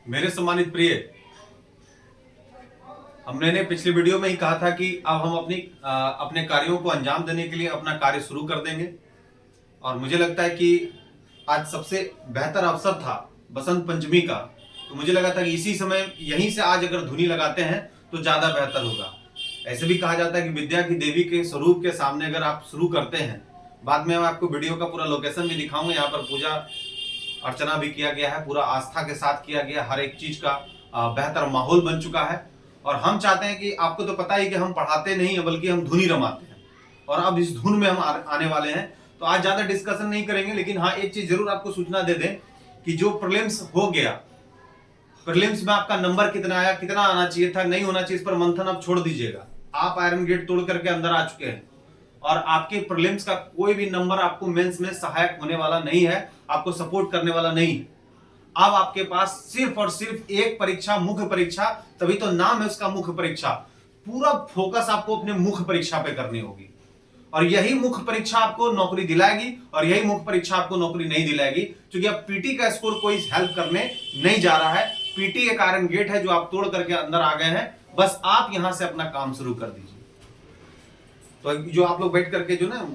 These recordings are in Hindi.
मेरे सम्मानित प्रिय, हमने ने पिछली वीडियो में ही कहा था कि अब हम अपने कार्यों को अंजाम देने के लिए अपना कार्य शुरू कर देंगे। और मुझे लगता है कि आज सबसे बेहतर अवसर था बसंत पंचमी का, तो मुझे लगा था कि इसी समय यहीं से आज अगर धुनी लगाते हैं तो ज्यादा बेहतर होगा। ऐसे भी कहा जाता है कि विद्या की देवी के स्वरूप के सामने अगर आप शुरू करते हैं, बाद में मैं आपको वीडियो का पूरा लोकेशन भी दिखाऊंगा। यहाँ पर पूजा अर्चना भी किया गया है, पूरा आस्था के साथ किया गया, हर एक चीज का बेहतर माहौल बन चुका है। और हम चाहते हैं कि आपको तो पता ही कि हम पढ़ाते नहीं है बल्कि हम धुनी रमाते हैं, और अब इस धुन में हम आने वाले हैं। तो आज ज्यादा डिस्कशन नहीं करेंगे, लेकिन हाँ एक चीज जरूर आपको सूचना दे दें कि जो प्रीलिम्स हो गया, प्रीलिम्स में आपका नंबर कितना आया, कितना आना चाहिए था, नहीं होना चाहिए, इस पर मंथन अब छोड़ दीजिएगा। आप आयरन गेट तोड़ करके अंदर आ चुके हैं और आपके प्रीलिम्स का कोई भी नंबर आपको मेंस में सहायक होने वाला नहीं है, आपको सपोर्ट करने वाला नहीं है। अब आपके पास सिर्फ और सिर्फ एक परीक्षा, मुख्य परीक्षा, तभी तो नाम है उसका मुख्य परीक्षा। पूरा फोकस आपको अपने मुख्य परीक्षा पे करनी होगी, और यही मुख्य परीक्षा आपको नौकरी दिलाएगी, और यही मुख्य परीक्षा आपको नौकरी नहीं दिलाएगी, क्योंकि अब पीटी का स्कोर कोई हेल्प करने नहीं जा रहा है। पीटी एक आयरन गेट है जो आप तोड़ करके अंदर आ गए हैं, बस आप यहां से अपना काम शुरू कर दीजिए। तो जो आप लोग बैठ करके जो ना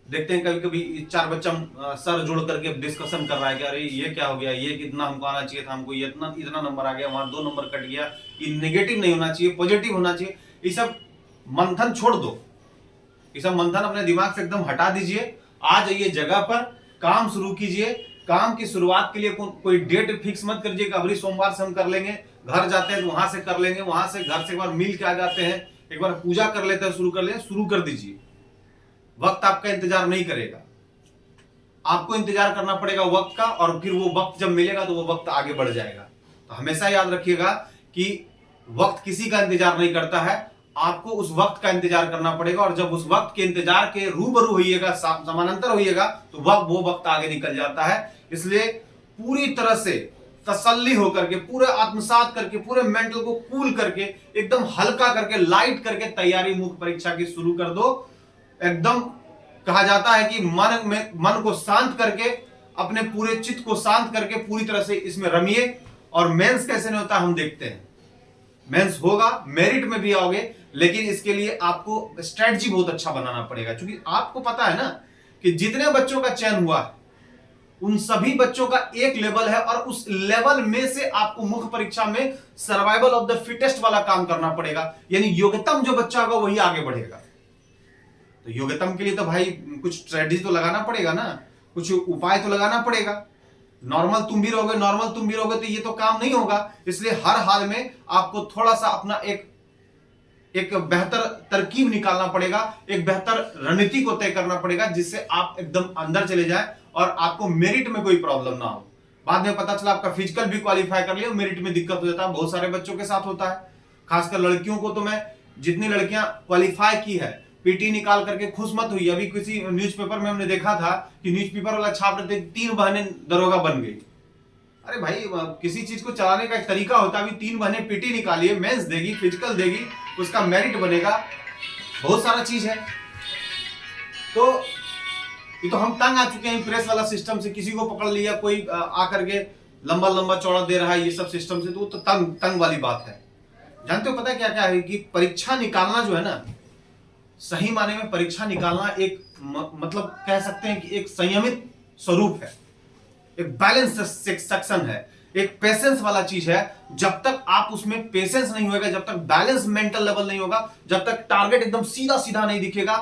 देखते हैं, कभी कभी चार बच्चा सर जोड़ करके डिस्कशन कर रहा है कि अरे ये क्या हो गया, ये कितना हमको आना चाहिए था, हमको ये इतना नंबर आ गया, वहां 2 नंबर कट गया, ये नेगेटिव नहीं होना चाहिए, पॉजिटिव होना चाहिए। ये सब मंथन छोड़ दो, ये सब मंथन अपने दिमाग से एकदम हटा दीजिए। आ जाइए जगह पर, काम शुरू कीजिए। काम की शुरुआत के लिए कोई डेट फिक्स मत करिए कि अभी सोमवार से हम कर लेंगे, घर जाते हैं तो वहां से कर लेंगे, वहां से घर से एक बार मिल के आ जाते हैं, एक बार पूजा कर लेते हैं, शुरू कर लें, शुरू कर दीजिए। वक्त आपका इंतजार नहीं करेगा, आपको इंतजार करना पड़ेगा वक्त का, और फिर वो वक्त जब मिलेगा तो वो वक्त आगे बढ़ जाएगा। तो हमेशा याद रखिएगा कि वक्त किसी का इंतजार नहीं करता है, आपको उस वक्त का इंतजार करना पड़ेगा। और जब उस वक्त के इंतजार के रूबरू होइएगा, समानांतर होइएगा, तो वो वक्त आगे निकल जाता है। इसलिए पूरी तरह से तसल्ली होकर के, पूरे आत्मसात करके, पूरे मेंटल को कूल करके, एकदम हल्का करके, लाइट करके तैयारी मुख्य परीक्षा की शुरू कर दो। एकदम कहा जाता है कि मन को शांत करके, अपने पूरे चित्त को शांत करके पूरी तरह से इसमें रमिए। और मेंस कैसे नहीं होता हम देखते हैं, मेंस होगा, मेरिट में भी आओगे, लेकिन इसके लिए आपको स्ट्रेटजी बहुत अच्छा बनाना पड़ेगा। क्योंकि आपको पता है ना कि जितने बच्चों का चयन हुआ है उन सभी बच्चों का एक लेवल है, और उस लेवल में से आपको मुख्य परीक्षा में सर्वाइवल ऑफ द फिटेस्ट वाला काम करना पड़ेगा। यानी योग्यतम जो बच्चा होगा वही आगे बढ़ेगा। तो योग्यतम के लिए तो भाई कुछ स्ट्रेटजी तो लगाना पड़ेगा ना, कुछ उपाय तो लगाना पड़ेगा। नॉर्मल तुम भी रहोगे तो ये तो काम नहीं होगा। इसलिए हर हाल में आपको थोड़ा सा अपना एक बेहतर तरकीब निकालना पड़ेगा, एक बेहतर रणनीति को तय करना पड़ेगा, जिससे आप एकदम अंदर चले जाए और आपको मेरिट में कोई प्रॉब्लम ना हो। बाद में पता चला आपका फिजिकल भी क्वालिफाई कर लिया, मेरिट में दिक्कत हो जाता है। बहुत सारे बच्चों के साथ होता है, खासकर लड़कियों को। तो मैं जितनी लड़कियां क्वालिफाई की है, पीटी निकाल करके खुश मत हुई। अभी किसी न्यूज़पेपर में हमने देखा था कि न्यूज़पेपर वाला छाप रहे थे 3 बहनें दरोगा बन गई। अरे भाई, किसी चीज को चलाने का एक तरीका होता है। अभी 3 बहनें पीटी निकालिए, मेंस देगी, फिजिकल देगी, उसका मेरिट बनेगा, बहुत सारा चीज है। तो ये तो हम तंग आ चुके हैं प्रेस वाला सिस्टम से। किसी को पकड़ लिया, कोई आकर के लंबा लंबा चौड़ा दे रहा है, ये सब सिस्टम से, तो तंग वाली बात है। जानते हो पता है क्या क्या है कि परीक्षा निकालना जो है ना, सही माने में परीक्षा निकालना एक मतलब कह सकते हैं कि एक संयमित स्वरूप है, एक बैलेंस सेक्शन है, एक पेशेंस वाला चीज है। जब तक आप उसमें पेशेंस नहीं होगा, जब तक बैलेंस मेंटल लेवल नहीं होगा, जब तक टारगेट एकदम सीधा सीधा नहीं दिखेगा,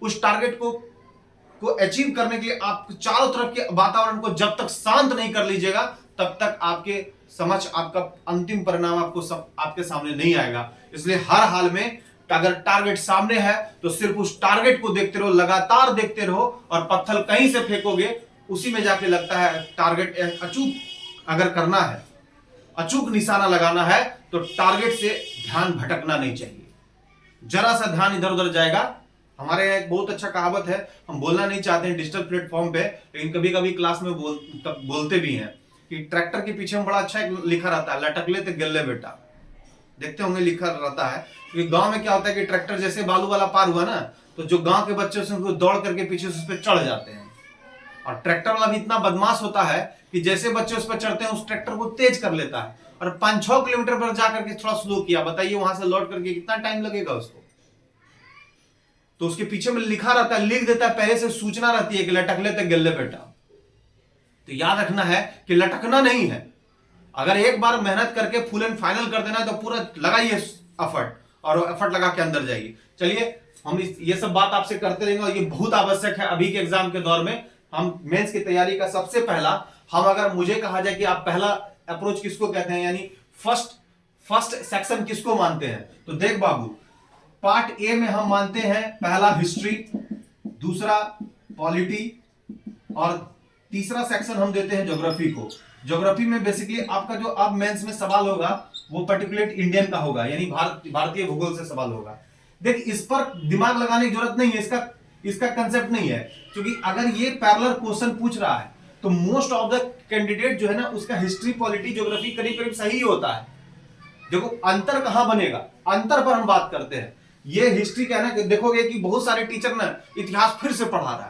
उस टारगेट को अचीव करने के लिए आप चारों तरफ के वातावरण को जब तक शांत नहीं कर लीजिएगा, तब तक आपके समझ आपका अंतिम परिणाम आपके सामने नहीं आएगा। इसलिए हर हाल में अगर टारगेट सामने है तो सिर्फ उस टारगेट को देखते रहो, लगातार देखते रहो, और पत्थर कहीं से फेंकोगे उसी में जाके लगता है। टारगेट अचूक अगर करना है, अचूक निशाना लगाना है, तो टारगेट से ध्यान भटकना नहीं चाहिए। जरा सा ध्यान इधर उधर जाएगा। हमारे यहाँ एक बहुत अच्छा कहावत है, हम बोलना नहीं चाहते हैं डिजिटल प्लेटफॉर्म पे, लेकिन कभी कभी क्लास में बोलते भी हैं कि ट्रैक्टर के पीछे में बड़ा अच्छा एक लिखा रहता है, लटकले ते गल्ले बेटा। देखते होंगे लिखा रहता है। क्योंकि गांव में क्या होता है कि ट्रैक्टर जैसे बालू वाला पार हुआ ना, तो जो गांव के बच्चे उनको दौड़ करके पीछे उस पर चढ़ जाते हैं। और ट्रैक्टर वाला भी इतना बदमाश होता है कि जैसे बच्चे उस पर चढ़ते हैं उस ट्रैक्टर को तेज कर लेता है और 5-6 किलोमीटर पर जाकर के थोड़ा स्लो किया। बताइए वहां से लौट करके कितना टाइम लगेगा उसको। तो उसके पीछे में लिखा रहता है, लिख देता है, पहले से सूचना रहती है कि लटक लेते गल्ले बेटा। तो याद रखना है कि लटकना नहीं है। अगर एक बार मेहनत करके फुल एंड फाइनल कर देना है तो पूरा लगाइए एफर्ट और एफर्ट लगा के अंदर जाइए। चलिए हम ये सब बात आपसे करते रहेंगे और ये बहुत आवश्यक है अभी के एग्जाम के दौर में। हम मेंस की तैयारी का सबसे पहला, हम अगर मुझे कहा जाए कि आप पहला अप्रोच किसको कहते हैं, यानी फर्स्ट सेक्शन किसको मानते हैं, तो देख बाबू, पार्ट ए में हम मानते हैं पहला हिस्ट्री, दूसरा पॉलिटी और तीसरा सेक्शन हम देते हैं ज्योग्राफी को। ज्योग्राफी में बेसिकली आपका जो अब मेंस में सवाल होगा वो पर्टिकुलर इंडियन का होगा, यानी भारतीय भूगोल से सवाल होगा। देख इस पर दिमाग लगाने की जरूरत नहीं है, इसका कंसेप्ट नहीं है, क्योंकि अगर ये पैरेलल क्वेश्चन पूछ रहा है तो मोस्ट ऑफ द कैंडिडेट जो है ना उसका हिस्ट्री पॉलिटी ज्योग्राफी करीब करीब सही होता है। देखो अंतर कहां बनेगा, अंतर पर हम बात करते हैं। ये हिस्ट्री का है ना, देखोगे कि बहुत सारे टीचर ना इतिहास फिर से पढ़ा रहा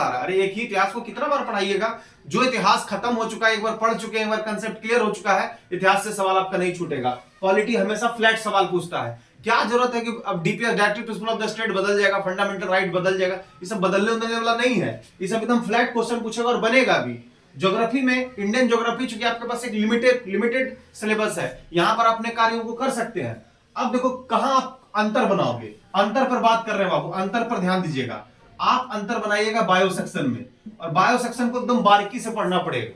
है। अरे एक ही इतिहास को कितना बार पढ़ाइएगा? जो इतिहास खत्म हो चुका है, एक बार पढ़ चुके हैं, एक बार कंसेप्ट क्लियर हो चुका है, इतिहास से सवाल आपका नहीं छूटेगा। पॉलिटी हमेशा फ्लैट सवाल पूछता है। क्या जरूरत है कि अब DPS directive principle of the state बदल जाएगा, फंडामेंटल राइट बदल जाएगा, ये सब बदलने वाला नहीं है। ये सब एकदम फ्लैट क्वेश्चन पूछेगा और बनेगा भी। ज्योग्राफी में इंडियन ज्योग्राफी चूंकि आपके पास एक लिमिटेड सिलेबस है, यहां पर अपने कार्यों को कर सकते हैं। अब देखो कहां आप अंतर बनाओगे, अंतर पर बात कर रहे हैं बाबू, अंतर पर ध्यान दीजिएगा। आप अंतर बनाइएगा बायो सेक्शन में, और बायो सेक्शन को एकदम बारीकी से पढ़ना पड़ेगा।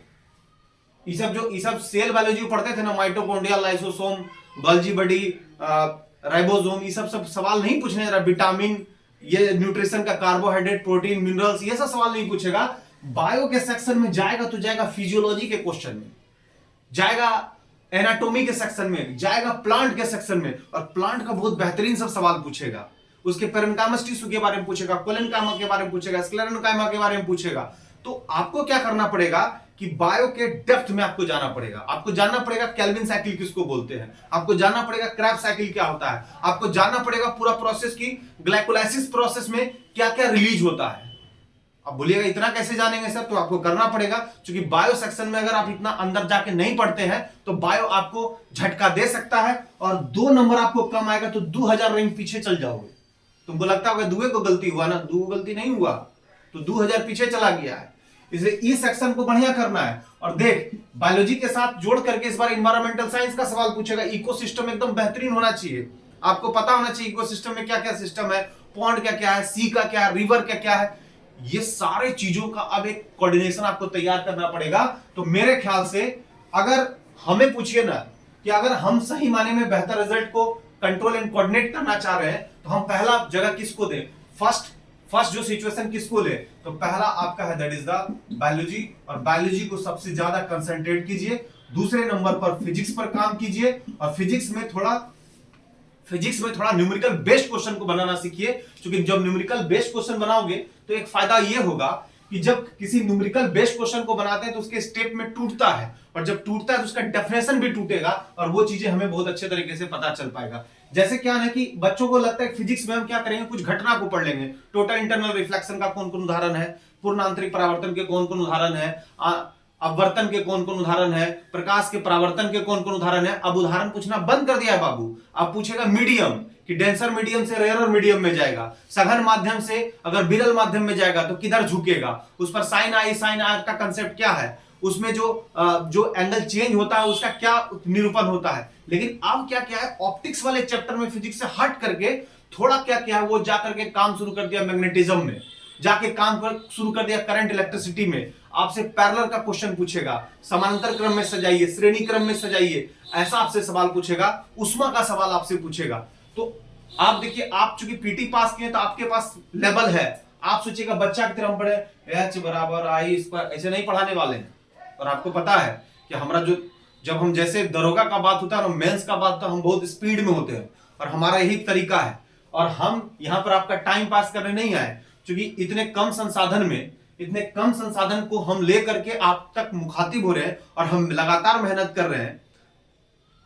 ये सब सेल बायोलॉजी पढ़ते थे ना, mitochondria, lysosome, Golgi body, ribosome, ये सब सवाल नहीं पूछने जरा। विटामिन, ये न्यूट्रिशन का, कार्बोहाइड्रेट, प्रोटीन, मिनरल्स, ये सब सवाल नहीं पूछेगा। बायो के सेक्शन में जाएगा तो जाएगा फिजियोलॉजी के क्वेश्चन में, जाएगा एनाटॉमी के सेक्शन में, जाएगा प्लांट के सेक्शन में, और प्लांट का बहुत बेहतरीन सब सवाल पूछेगा। उसके पेरेन्काइमस टिश्यू के बारे में पूछेगा, कोलेनकाइमा के बारे में पूछेगा, स्क्लेरेनकाइमा के बारे में पूछेगा। तो आपको क्या करना पड़ेगा कि बायो के डेप्थ में आपको जाना पड़ेगा। आपको जानना पड़ेगा केल्विन साइकिल किसको बोलते हैं, आपको जानना पड़ेगा क्रैब साइकिल क्या होता है, आपको जानना पड़ेगा पूरा प्रोसेस की ग्लाइकोलाइसिस प्रोसेस में क्या क्या रिलीज होता है। अब बोलिएगा इतना कैसे जानेंगे सर, तो आपको करना पड़ेगा, क्योंकि बायो सेक्शन में अगर आप इतना अंदर जाके नहीं पढ़ते हैं तो बायो आपको झटका दे सकता है और 2 नंबर आपको कम आएगा तो 2000 रैंक पीछे चल जाओगे। तुमको लगता होगा दुए को गलती हुआ ना, दू गलती नहीं हुआ, तो 2000 पीछे चला गया है। इसलिए इस सेक्शन को बढ़िया करना है। और देख बायोलॉजी के साथ जोड़ करके इस बार एनवायरमेंटल साइंस का सवाल पूछेगा। इकोसिस्टम एकदम बेहतरीन होना चाहिए, आपको पता होना चाहिए इकोसिस्टम में क्या क्या सिस्टम है, पॉन्ड क्या क्या है, सी का क्या है, रिवर क्या क्या है, ये सारे चीजों का अब एक कोऑर्डिनेशन आपको तैयार करना पड़ेगा। तो मेरे ख्याल से अगर हमें पूछिए ना कि अगर हम सही माने में बेहतर रिजल्ट को कंट्रोल एंड कोऑर्डिनेट करना चाह रहे हैं तो हम पहला जगह किसको दें, फर्स्ट जो सिचुएशन किसको ले, तो पहला आपका है दैट इज द बायोलॉजी, और बायोलॉजी को सबसे ज्यादा कंसंट्रेट कीजिए। दूसरे नंबर पर फिजिक्स पर काम कीजिए, और फिजिक्स में थोड़ा न्यूमेरिकल बेस्ड क्वेश्चन को बनाना सीखिए, क्योंकि जब न्यूमेरिकल बेस्ड क्वेश्चन बनाओगे तो एक फायदा ये होगा कि जब किसी न्यूमेरिकल बेस्ड क्वेश्चन को बनाते हैं तो उसके स्टेप में टूटता है, और जब टूटता है तो उसका डेफिनेशन भी टूटेगा, और वो चीजें हमें बहुत अच्छे तरीके से पता चल पाएगा। जैसे क्या है कि बच्चों को लगता है फिजिक्स में हम क्या करेंगे, कुछ घटना को पढ़ लेंगे, टोटल इंटरनल रिफ्लेक्शन का कौन कौन उदाहरण है, पूर्ण आंतरिक परावर्तन के कौन कौन उदाहरण है, अपवर्तन के कौन कौन उदाहरण है, प्रकाश के परावर्तन के कौन कौन उदाहरण है। अब उदाहरण पूछना बंद कर दिया है बाबू। अब पूछेगा मीडियम, कि डेंसर मीडियम से रेयर मीडियम में जाएगा, सघन माध्यम से अगर विरल माध्यम में जाएगा तो किधर झुकेगा, उस पर साइन आई का कंसेप्ट क्या है, उसमें जो एंगल चेंज होता है उसका क्या निरूपण होता है। लेकिन अब क्या क्या है, ऑप्टिक्स वाले चैप्टर में फिजिक्स से हट करके थोड़ा क्या क्या है वो जाकर के काम शुरू कर दिया मैग्नेटिज्म में, जाके काम शुरू कर दिया करंट इलेक्ट्रिसिटी में। आपसे पैरेलल का क्वेश्चन पूछेगा, समांतर क्रम में सजाइए, श्रेणी क्रम में सजाइए, ऐसा आपसे सवाल पूछेगा, उष्मा का सवाल आपसे पूछेगा। तो आप देखिए, आप चूंकि पीटी पास किए तो आपके पास लेवल है, आप सोचिएगा बच्चा की तरह पढ़े H बराबर I, इस पर ऐसे नहीं पढ़ाने वाले हैं। और आपको पता है कि हमारा जब हम जैसे दरोगा का बात होता है ना, मेंस का बात होता है, हम बहुत स्पीड में होते हैं, और हमारा यही तरीका है। और हम यहाँ पर आपका टाइम पास करने नहीं आए, क्योंकि इतने कम संसाधन को हम ले करके आप तक मुखातिब हो रहे हैं, और हम लगातार मेहनत कर रहे हैं।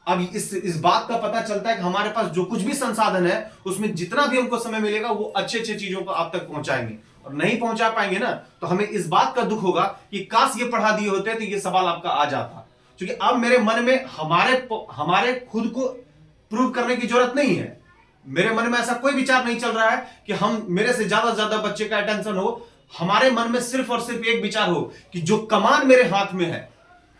अब इस बात का पता चलता है कि हमारे पास जो कुछ भी संसाधन है उसमें जितना भी हमको समय मिलेगा वो अच्छे अच्छे चीजों को आप तक पहुंचाएंगे। और नहीं पहुंचा पाएंगे ना, तो हमें इस बात का दुख होगा कि काश ये पढ़ा दिए होते तो ये सवाल आपका आ जाता। क्योंकि अब मेरे मन में हमारे खुद को प्रूव करने की जरूरत नहीं है। मेरे मन में ऐसा कोई विचार नहीं चल रहा है कि हम मेरे से ज्यादा बच्चे का अटेंशन हो। हमारे मन में सिर्फ और सिर्फ एक विचार हो कि जो कमान मेरे हाथ में है,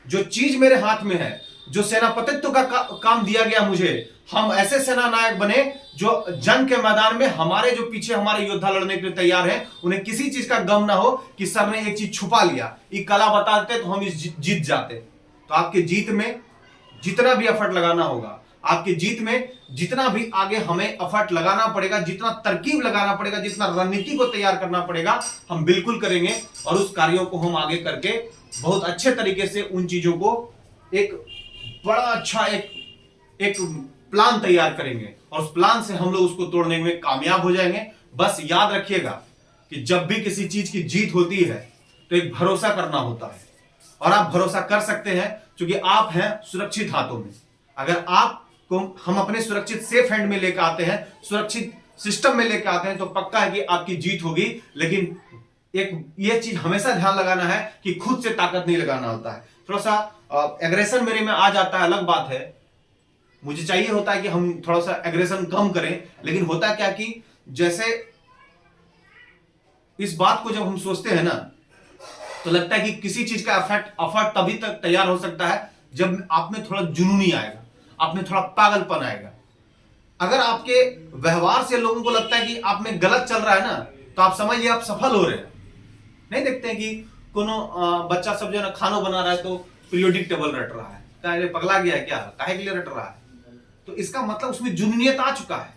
जो चीज मेरे हाथ में है, जो सेनापतित्व का काम दिया गया मुझे, हम ऐसे सेना नायक बने जो जंग के मैदान में हमारे जो पीछे हमारे योद्धा लड़ने के लिए तैयार हैं, उन्हें किसी चीज का गम ना हो कि सर ने एक चीज छुपा लिया, ये कला बताते तो हम इस जीत जाते। तो आपके जीत में जितना भी एफर्ट लगाना होगा, आपकी जीत में जितना भी आगे हमें एफर्ट लगाना पड़ेगा, जितना तरकीब लगाना पड़ेगा, जितना रणनीति को तैयार करना पड़ेगा, हम बिल्कुल करेंगे। और उस कार्यों को हम आगे करके बहुत अच्छे तरीके से उन चीजों को एक बड़ा अच्छा एक प्लान तैयार करेंगे और उस प्लान से हम लोग उसको तोड़ने में कामयाब हो जाएंगे। बस याद रखिएगा कि जब भी किसी चीज की जीत होती है तो एक भरोसा करना होता है, और आप भरोसा कर सकते हैं क्योंकि आप हैं सुरक्षित हाथों में। अगर आपको हम अपने सुरक्षित सेफ हैंड में लेकर आते हैं, सुरक्षित सिस्टम में लेकर आते हैं, तो पक्का है कि आपकी जीत होगी। लेकिन एक ये चीज हमेशा ध्यान लगाना है कि खुद से ताकत नहीं लगाना होता है। थोड़ा सा एग्रेशन मेरे में आ जाता है, अलग बात है। मुझे चाहिए होता है कि हम थोड़ा सा एग्रेशन कम करें, लेकिन होता क्या कि जैसे इस बात को जब हम सोचते हैं ना, तो लगता है कि किसी चीज का एफर्ट तभी तक तैयार हो सकता है जब आप में थोड़ा जुनूनी आएगा, आप में थोड़ा पागलपन आएगा। अगर आपके व्यवहार से लोगों को लगता है कि आप में गलत चल रहा है ना, तो आप समझिए आप सफल हो रहे हैं। नहीं देखते हैं कि कोनो बच्चा सब जो है ना खाना बना रहा है तो पीरियोडिक टेबल रट रहा है, क्या पगला गया है क्या, काहे के लिए रट रहा है? तो इसका मतलब उसमें जुनूनियत आ चुका है।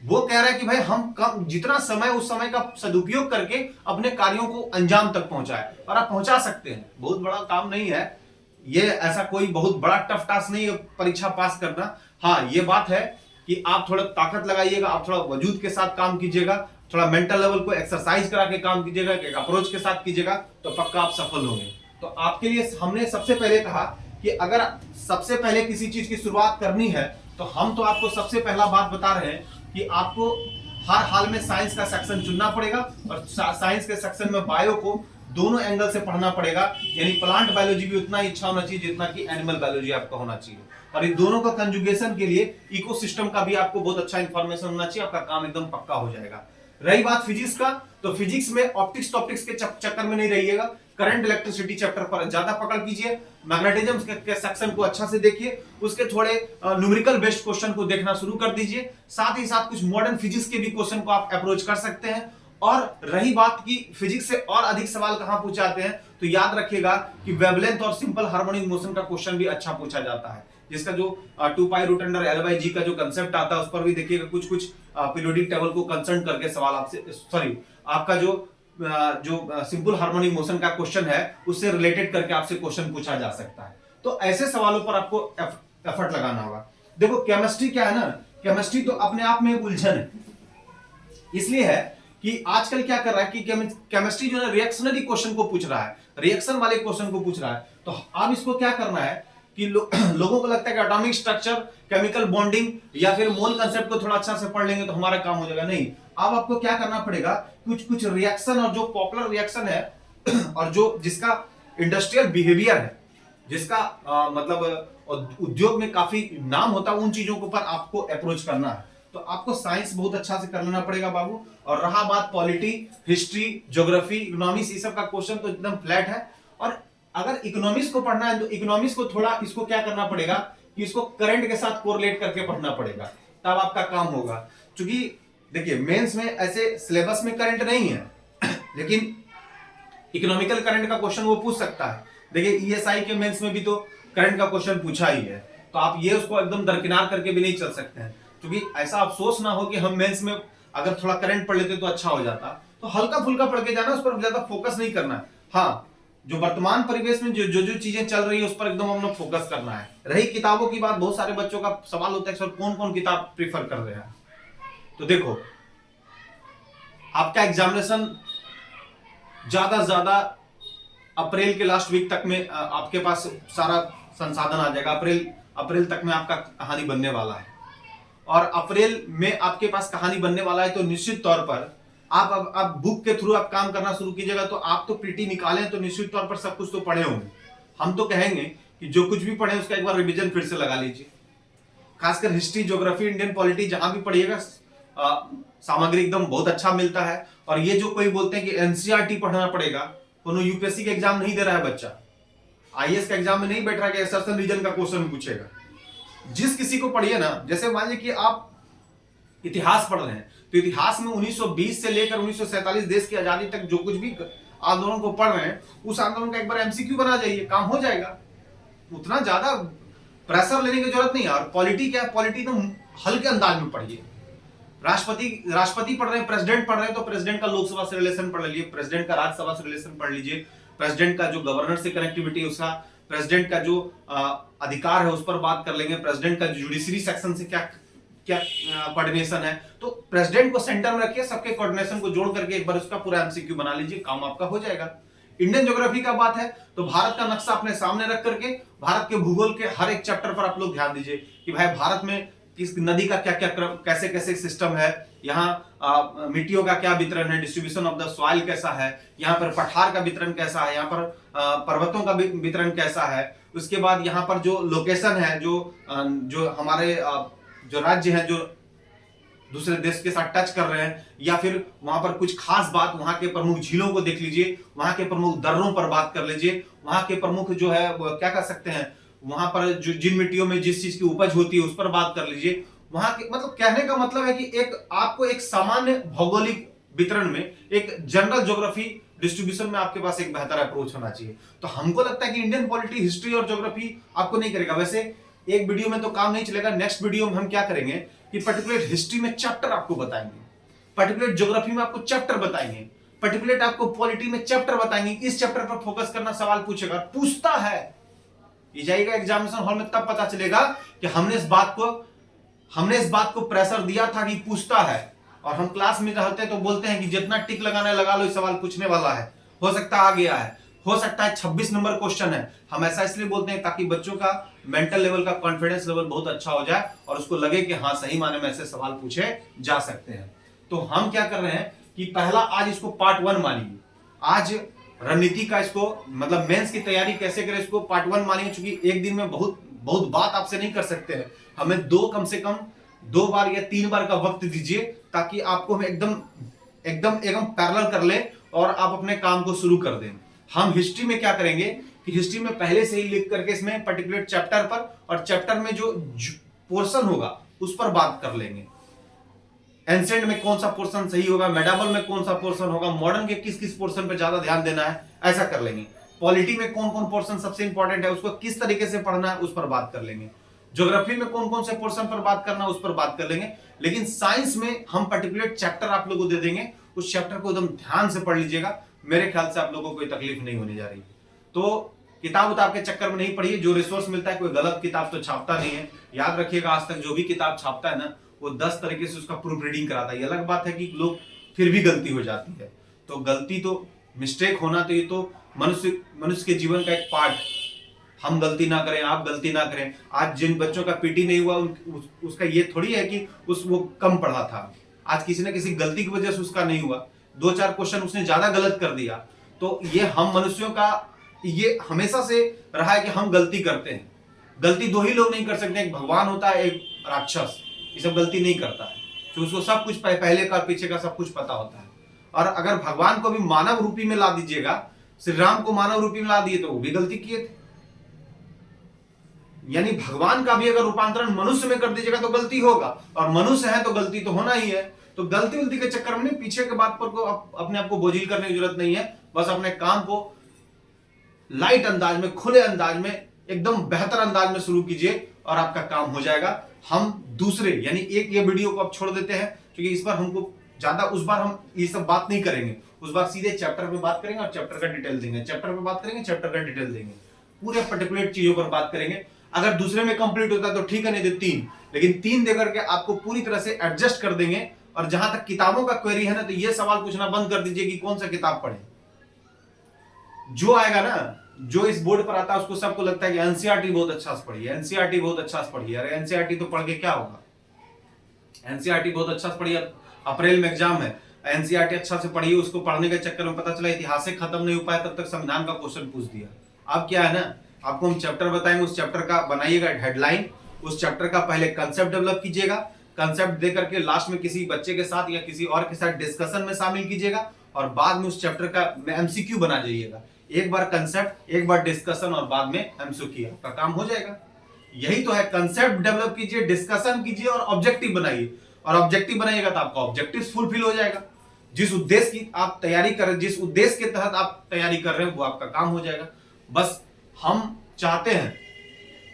वो कह रहा है कि भाई हम जितना समय उस समय का सदुपयोग करके अपने कार्यों को अंजाम तक पहुंचाए, और आप पहुंचा सकते हैं। बहुत बड़ा काम नहीं है ये, ऐसा कोई बहुत बड़ा टफ टास्क नहीं है परीक्षा पास करना। हाँ, ये बात है कि आप थोड़ा ताकत लगाइएगा, आप थोड़ा वजूद के साथ काम कीजिएगा, थोड़ा मेंटल लेवल को एक्सरसाइज करा के काम कीजिएगा, एक अप्रोच के साथ कीजिएगा, तो पक्का आप सफल होंगे। तो आपके लिए हमने सबसे पहले कहा कि अगर सबसे पहले किसी चीज की शुरुआत करनी है, तो हम तो आपको सबसे पहला बात बता रहे हैं कि आपको हर हाल में साइंस का सेक्शन चुनना पड़ेगा, और साइंस के सेक्शन में बायो को दोनों एंगल से पढ़ना पड़ेगा। यानी प्लांट बायोलॉजी भी उतना ही अच्छा होना चाहिए जितना कि एनिमल बायोलॉजी आपका होना चाहिए, और इन दोनों का कंजुगेशन के लिए इकोसिस्टम का भी आपको बहुत अच्छा इंफॉर्मेशन होना चाहिए। आपका काम एकदम पक्का हो जाएगा। रही बात फिजिक्स का, तो फिजिक्स में ऑप्टिक्स टॉपिक्स के चक्कर में नहीं रहिएगा। करंट इलेक्ट्रिसिटी चैप्टर पर ज्यादा पकड़ कीजिए, मैग्नेटिज्म के सेक्शन को अच्छा से देखिए, उसके थोड़े न्यूमेरिकल बेस्ड क्वेश्चन को देखना शुरू कर दीजिए। साथ ही साथ कुछ मॉडर्न फिजिक्स के भी क्वेश्चन को आप अप्रोच कर सकते हैं। और रही बात की फिजिक्स से और अधिक सवाल कहां पूछे जाते हैं, तो याद रखिएगा कि वेवलेंथ और सिंपल हार्मोनिक मोशन का क्वेश्चन भी अच्छा पूछा जाता है, जिसका जो 2 pi root under L by G का जो कंसेप्ट आता है, उस पर भी देखिएगा कुछ पीरियोडिक टेबल को कंसर्न करके सवाल आपसे, सॉरी, आपका जो सिंपल हार्मोनिक मोशन का क्वेश्चन है उससे रिलेटेड करके आपसे क्वेश्चन पूछा जा सकता है। तो ऐसे सवालों पर आपको एफर्ट लगाना होगा। देखो केमिस्ट्री क्या है ना, केमिस्ट्री तो अपने आप में एक उलझन है। इसलिए है कि आजकल क्या कर रहा है कि केमिस्ट्री जो है रिएक्शनरी क्वेश्चन को पूछ रहा है, रिएक्शन वाले क्वेश्चन को पूछ रहा है। तो अब इसको क्या करना है कि लोगों को लगता है कि एटॉमिक स्ट्रक्चर, केमिकल बॉन्डिंग या फिर मोल कंसेप्ट को थोड़ा अच्छा से पढ़ लेंगे तो हमारा काम हो जाएगा। नहीं, अब आपको क्या करना पड़ेगा, कुछ रिएक्शन, और जो पॉपुलर रिएक्शन है और जो जिसका इंडस्ट्रियल बिहेवियर है, जिसका मतलब उद्योग में काफी नाम होता है, उन चीजों के ऊपर आपको अप्रोच करना है। तो आपको साइंस बहुत अच्छा से कर लेना पड़ेगा बाबू। और रहा बात पॉलिटी, हिस्ट्री, ज्योग्राफी, इकोनॉमिक्स, ये सब का क्वेश्चन तो एकदम फ्लैट है। और अगर इकोनॉमिक्स को पढ़ना है तो इकोनॉमिक्स को थोड़ा इसको क्या करना पड़ेगा कि इसको करंट के साथ कोरिलेट करके पढ़ना पड़ेगा, तब आपका काम होगा। क्योंकि देखिए मेंस में ऐसे सिलेबस में करंट नहीं है, लेकिन इकोनॉमिकल करंट का क्वेश्चन वो पूछ सकता है। देखिए ईएसआई के मेंस में भी तो करंट का क्वेश्चन पूछा ही है, तो आप ये उसको एकदम दरकिनार करके भी नहीं चल सकते हैं। क्योंकि ऐसा अफसोस ना हो कि हम मेंस में अगर थोड़ा करंट पढ़ लेते तो अच्छा हो जाता, तो हल्का फुल्का पढ़ के जाना, उस पर ज्यादा फोकस नहीं करना है। हाँ, जो वर्तमान परिवेश में जो चीजें चल रही है उस पर एकदम हम लोग फोकस करना है। रही किताबों की बात, बहुत सारे बच्चों का सवाल होता है सर कौन कौन किताब प्रीफर कर रहे हैं। तो देखो आपका एग्जामिनेशन ज्यादा अप्रैल के लास्ट वीक तक में आपके पास सारा संसाधन आ जाएगा। अप्रैल तक में आपका कहानी बनने वाला है, और अप्रैल में आपके पास कहानी बनने वाला है, तो निश्चित तौर पर आप अब बुक के थ्रू आप काम करना शुरू कीजिएगा तो आप तो पीटी निकालें तो निश्चित तौर पर सब कुछ तो पढ़े होंगे। हम तो कहेंगे कि जो कुछ भी पढ़े उसका एक बार रिवीजन फिर से लगा लीजिए। खासकर हिस्ट्री, ज्योग्राफी, इंडियन पॉलिटी जहां भी पढ़िएगा सामग्री एकदम बहुत अच्छा मिलता है। और ये जो कोई बोलते हैं कि एनसीईआरटी पढ़ना पड़ेगा, कोनो यूपीएससी का एग्जाम नहीं दे रहा है बच्चा, आईएएस का एग्जाम में नहीं बैठ रहा है कि असर्शन रीजन का क्वेश्चन पूछेगा। जिस किसी को पढ़िए ना, जैसे मान लीजिए कि आप इतिहास पढ़ रहे हैं तो इतिहास में 1920 से लेकर 1947 देश की आजादी तक जो कुछ भी आंदोलन को पढ़ रहे हैं उस आंदोलन का एक बार एमसीक्यू बना जाइए, काम हो जाएगा। उतना ज्यादा प्रेशर लेने की जरूरत नहीं है। और पॉलिटी क्या है, पॉलिटी एकदम हल्के अंदाज में पढ़िए। राष्ट्रपति पढ़ रहे हैं, प्रेसिडेंट पढ़ रहे हैं तो प्रेसिडेंट का लोकसभा से रिलेशन पढ़ लीजिए, प्रेसिडेंट का राज्यसभा से रिलेशन पढ़ लीजिए, प्रेसिडेंट का जो गवर्नर से कनेक्टिविटी उसका, प्रेसिडेंट का जो अधिकार है उस पर बात कर लेंगे, प्रेसिडेंट का जुडिशरी सेक्शन से क्या क्या कोऑर्डिनेशन है। तो प्रेसिडेंट को सेंटर में रखिए, सबके कोऑर्डिनेशन को जोड़ करके एक बार उसका पूरा एमसीक्यू बना लीजिए, काम आपका हो जाएगा। इंडियन ज्योग्राफी का बात है तो भारत का नक्शा अपने सामने रख करके भारत के भूगोल के हर एक चैप्टर पर आप लोग ध्यान दीजिए कि भाई भारत में किस नदी का क्या क्या क्रम, कैसे कैसे सिस्टम है, यहाँ मिट्टियों का क्या वितरण है, डिस्ट्रीब्यूशन ऑफ द सॉइल कैसा है, यहाँ पर पठार का वितरण कैसा है, यहाँ पर पर्वतों का वितरण कैसा है। उसके बाद यहाँ पर जो लोकेशन है, जो हमारे जो राज्य है जो दूसरे देश के साथ टच कर रहे हैं, या फिर वहां पर कुछ खास बात, वहां के प्रमुख झीलों को देख लीजिए, वहां के प्रमुख दर्रों पर बात कर लीजिए, वहां के प्रमुख जो है वो क्या कर सकते हैं, वहां पर जो जिन मिट्टियों में जिस चीज की उपज होती है उस पर बात कर लीजिए। वहां के मतलब कहने का मतलब है कि एक आपको एक सामान्य भौगोलिक वितरण में, एक जनरल ज्योग्राफी डिस्ट्रीब्यूशन में आपके पास एक बेहतर अप्रोच होना चाहिए। तो हमको लगता है कि इंडियन पॉलिटी, हिस्ट्री और ज्योग्राफी आपको नहीं करेगा। वैसे एक वीडियो में तो काम नहीं चलेगा, नेक्स्ट वीडियो में हम क्या करेंगे कि पर्टिकुलर हिस्ट्री में चैप्टर आपको बताएंगे, पर्टिकुलर ज्योग्राफी में आपको चैप्टर बताएंगे, पर्टिकुलर आपको पॉलिटी में चैप्टर बताएंगे। इस चैप्टर पर फोकस करना, सवाल पूछेगा, पूछता है, ये जाएगा एग्जामिनेशन हॉल में, तब पता चलेगा कि हमने इस बात को प्रेशर दिया था कि पूछता है। और हम क्लास में रहते तो बोलते हैं कि जितना टिक लगाना लगा लो, इस सवाल पूछने वाला है, हो सकता है आ गया है, हो सकता है 26 नंबर क्वेश्चन है। हम ऐसा इसलिए बोलते हैं ताकि बच्चों का मेंटल लेवल का कॉन्फिडेंस लेवल बहुत अच्छा हो जाए और उसको लगे कि हाँ सही माने में ऐसे सवाल पूछे जा सकते हैं। तो हम क्या कर रहे हैं कि पहला आज इसको पार्ट 1 मानिए। आज रणनीति का इसको मतलब मेंस की तैयारी कैसे करें इसको पार्ट 1 मानिए। चूंकि एक दिन में बहुत बात आपसे नहीं कर सकते हैं, हमें कम से कम 2 बार या 3 बार का वक्त दीजिए ताकि आपको हम एकदम पैरेलल कर ले और आप अपने काम को शुरू कर दें। हम हिस्ट्री में क्या करेंगे कि हिस्ट्री में पहले से ही लिख करके इसमें पर्टिकुलर चैप्टर पर और चैप्टर में जो पोर्शन होगा उस पर बात कर लेंगे। एंसेंट में कौन सा पोर्शन सही होगा, मेडावल में कौन सा पोर्शन होगा, मॉडर्न के किस किस पोर्शन पर ज्यादा ध्यान देना है, ऐसा कर लेंगे। पॉलिटी में कौन कौन पोर्शन सबसे इंपॉर्टेंट है, उसको किस तरीके से पढ़ना है उस पर बात कर लेंगे। ज्योग्राफी में कौन कौन से पोर्शन पर बात करना है उस पर बात कर लेंगे। लेकिन साइंस में हम पर्टिकुलर चैप्टर आप लोगों को दे देंगे, उस चैप्टर को एकदम ध्यान से पढ़ लीजिएगा। मेरे ख्याल से आप लोगों को कोई तकलीफ नहीं होने जा रही। तो किताब के चक्कर में नहीं पढ़िए, जो रिसोर्स मिलता है कोई गलत किताब तो छापता नहीं है। याद रखिएगा, आज तक जो भी किताब छापता है ना वो 10 तरीके से उसका प्रूफ रीडिंग कराता है। ये अलग बात है कि लोग फिर भी गलती हो जाती है, तो गलती तो मिस्टेक होना तो ये तो मनुष्य के जीवन का एक पार्ट। हम गलती ना करें, आप गलती ना करें। आज जिन बच्चों का पीटी नहीं हुआ उसका ये थोड़ी है कि वो कम पढ़ा था। आज किसी न किसी गलती की वजह से उसका नहीं हुआ, 2-4 क्वेश्चन उसने ज्यादा गलत कर दिया। तो ये हम मनुष्यों का ये हमेशा से रहा है कि हम गलती करते हैं। गलती 2 ही लोग नहीं कर सकते, एक भगवान होता है, एक राक्षस। ये सब गलती नहीं करता है तो उसको सब कुछ पहले का पीछे का सब कुछ पता होता है। और अगर भगवान को भी मानव रूपी में ला दीजिएगा, श्री राम को मानव रूपी में ला दिए तो वो भी गलती किए थे। यानी भगवान का भी अगर रूपांतरण मनुष्य में कर दीजिएगा तो गलती होगा, और मनुष्य है तो गलती तो होना ही है। तो गलती के चक्कर में नहीं, पीछे के बात पर को अपने आप को बोझिल करने की जरूरत नहीं है। बस अपने काम को लाइट अंदाज में, खुले अंदाज में, एकदम बेहतर अंदाज में शुरू कीजिए और आपका काम हो जाएगा। हम दूसरे यानी ये वीडियो को अब छोड़ देते हैं क्योंकि इस बार हमको ज्यादा, उस बार हम ये सब बात नहीं करेंगे। उस बार सीधे चैप्टर पे बात करेंगे और चैप्टर का डिटेल देंगे, चैप्टर पे बात करेंगे, चैप्टर का डिटेल देंगे, पूरे पर्टिकुलर चीजों पर बात करेंगे। अगर दूसरे में कंप्लीट होता है तो ठीक है, नहीं तो 3, लेकिन 3 देकर के आपको पूरी तरह से एडजस्ट कर देंगे। और जहां तक किताबों का क्वेरी है ना, तो ये सवाल पूछना बंद कर दीजिए कि कौन सा किताब पढ़े। जो आएगा ना, जो इस बोर्ड पर आता है उसको सबको लगता है कि एनसीईआरटी बहुत अच्छा से पढ़िए, एनसीईआरटी बहुत अच्छा से पढ़िए। अरे एनसीईआरटी तो पढ़ के क्या होगा, एनसीईआरटी बहुत अच्छा से पढ़िए, अप्रैल में एग्जाम है, एनसीईआरटी अच्छा से पढ़िए, उसको पढ़ने के चक्कर में पता चला इतिहास से खत्म नहीं हो पाया, तब तक संविधान का क्वेश्चन पूछ दिया। अब क्या है ना, आपको हम चैप्टर बताएंगे, उस चैप्टर का बनाइएगा हेडलाइन, उस चैप्टर का पहले कंसेप्ट डेवलप कीजिएगा, कंसेप्ट दे करके लास्ट में किसी बच्चे के साथ या किसी और के साथ डिस्कशन में शामिल कीजिएगा, और बाद में उस चैप्टर का एमसीक्यू बना जाइएगा। एक बार कंसेप्ट, एक बार डिस्कशन और बाद में एमसीक्यू, आपका काम हो जाएगा। यही तो है, कंसेप्ट डेवलप कीजिए, डिस्कशन कीजिए और ऑब्जेक्टिव बनाइए, और ऑब्जेक्टिव बनाइएगा तो आपका ऑब्जेक्टिव फुलफिल हो जाएगा। जिस उद्देश्य की आप तैयारी कर रहे हैं, जिस उद्देश्य के तहत आप तैयारी कर रहे हैं, वो आपका काम हो जाएगा। बस हम चाहते हैं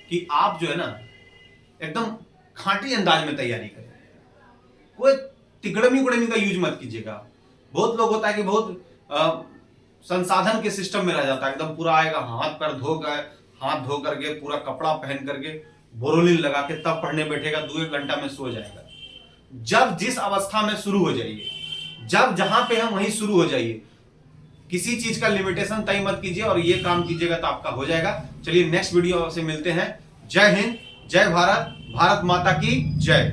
कि आप जो है ना एकदम खांटी अंदाज में तैयारी करें, कोई तिकड़मी उकड़मी का यूज मत कीजिएगा। बहुत लोग होता है कि बहुत संसाधन के सिस्टम में रह जाता है, एकदम पूरा आएगा, हाथ पैर धो गए, हाथ धो करके पूरा कपड़ा पहन करके बोरोलिन लगा के तब पढ़ने बैठेगा, 2-1 घंटा में सो जाएगा। जब जिस अवस्था में शुरू हो जाइए, जब जहां पे हम वहीं शुरू हो जाइए, किसी चीज का लिमिटेशन तय मत कीजिए और ये काम कीजिएगा तो आपका हो जाएगा। चलिए नेक्स्ट वीडियो से मिलते हैं। जय हिंद, जय भारत, भारत माता की जय।